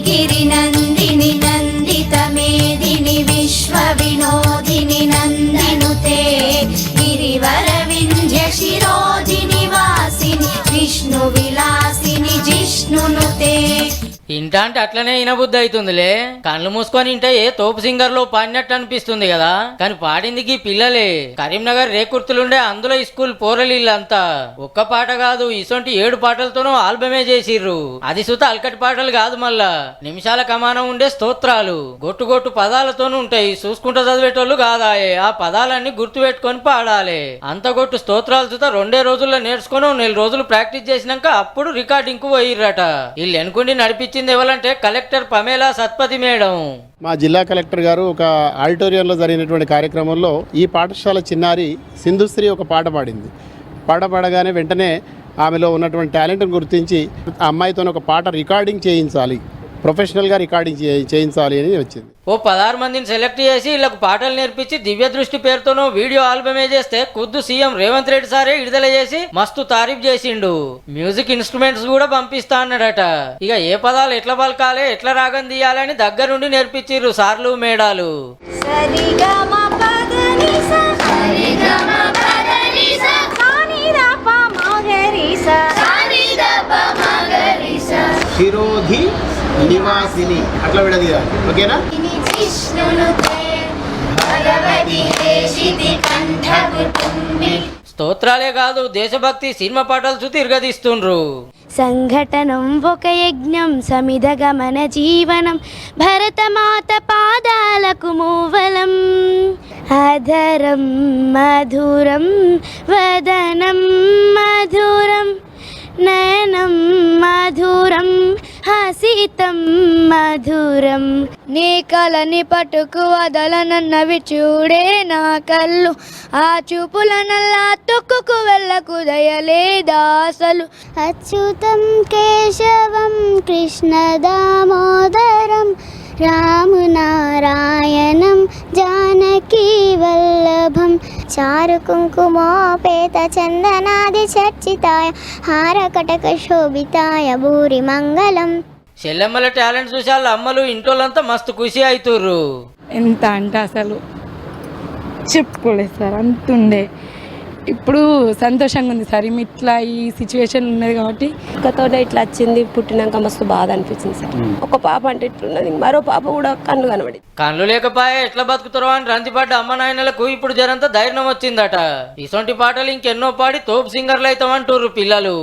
गिरि नंदिनि नंदित मेदिनि विश्व विनोदिनि नंदिनुते गिरिवर विंध्य शिरोधिनि वासिनि विष्णु विलासिनि जिष्णुनुते ఇంట అంటే అట్లనే వినబుద్ధి అవుతుందిలే. కళ్ళు మూసుకొని ఇంటే ఏ తోపు సింగర్ లో పాడినట్టు అనిపిస్తుంది కదా, కానీ పాడింది ఈ పిల్లలే. కరీంనగర్ రేకుర్తులుండే అందులో స్కూల్ పోరలీళ్ళంతా ఒక్క పాట కాదు, ఇసొంటి 7 పాటలతోనూ ఆల్బమే చేసిర్రు. అది సుత అల్కటి పాటలు కాదు, మళ్ళా నిమిషాల కమానం ఉండే స్తోత్రాలు గొట్టు గొట్టు పదాలతోనూ ఉంటాయి. చూసుకుంటూ చదివేటోళ్ళు కాదాయే, ఆ పదాలన్నీ గుర్తు పెట్టుకొని పాడాలి. అంత గొట్టు స్తోత్రాలు సుత 2 రోజుల్లో నేర్చుకొని 4 రోజులు ప్రాక్టీస్ చేసినాక అప్పుడు రికార్డింగ్ కు పోయిర్రట. వీళ్ళు ఎనుకుండి నడిపించి ఎవరంటే కలెక్టర్ పమేలా సత్పతి మేడం. మా జిల్లా కలెక్టర్ గారు ఒక ఆడిటోరియంలో జరిగినటువంటి కార్యక్రమంలో ఈ పాఠశాల చిన్నారి సింధుశ్రీ ఒక పాట పాడింది. పాడగానే వెంటనే ఆమెలో ఉన్నటువంటి టాలెంట్ని గుర్తించి ఆ అమ్మాయితో ఒక పాట రికార్డింగ్ చేయించాలి, ప్రొఫెషనల్గా రికార్డింగ్ చేయించాలి అని వచ్చింది. ఓ 16 మందిని సెలెక్ట్ చేసి వీళ్ళకు పాటలు నేర్పించి దివ్య దృష్టి పేరుతోనూ వీడియో ఆల్బమే చేస్తే ఖుద్దు సీఎం రేవంత్ రెడ్డి సారే విడుదల చేసి మస్తు తారీఫ్ చేసిండు. మ్యూజిక్ ఇన్స్ట్రుమెంట్స్ కూడా పంపిస్తా అన్నాడట. ఇక ఏ పదాలు ఎట్లా పలకాలి, ఎట్లా రాగం తీయాలని దగ్గరుండి నేర్పించిర్రు సార్లు మేడాలు. శిరోధి నివాసిని అట్లా విడదీయాలి, ఓకేనా? స్తోత్రాలే కాదు, దేశభక్తి సినిమా పాటలు చూసి తిరగదీస్తుండ్రు. సంఘటనం ఒక యజ్ఞం సమిధగమన జీవనం భరతమాత పాదాలకు మూవలం అధరం మధురం వదనం మధురం నయనం మధురం హసితం మధురం నీ కలని పట్టుకు వదలనన్నవి చూడే నా కళ్ళు ఆ చూపులనల్లా తొక్కుకు వెళ్ళకు దయలేదాసలు అచ్యుతం కేశవం కృష్ణ దామోదరం రామనారాయణం జానకీ వల్లభం చారు కుంకుమోపేత చందనాది చర్చితాయ హారకటక శోభితాయ భూరి మంగళం. చెల్లెమ్మల టాలెంట్ చూసి వాళ్ళ అమ్మలు ఇంటోళ్ళంతా మస్తు ఖుషి అవుతుర్రు. ఎంత అంటే అసలు చెప్పుకోలేదు సార్, అంతుండే. ఇప్పుడు సంతోషంగా ఉంది సార్. ఇట్లా ఈ సిచ్యువేషన్ ఉన్నది కాబట్టి ఒక్కతోనే ఇట్లా వచ్చింది. పుట్టినాక మస్తు బాధ అనిపించింది సార్. ఒక పాప అంటే ఇట్లున్నది, మరో పాప కూడా కన్ను కనబడి. కళ్ళు లేకపోయా ఎట్లా బతుకుతారో అని రంతిపడ్డ అమ్మ నాయనలకు ఇప్పుడు జరంతా ధైర్యం వచ్చిందట. ఇసొంటి పాటలు ఇంకెన్నో పాడి తోపు సింగర్లు అవుతామంటుర్రు పిల్లలు.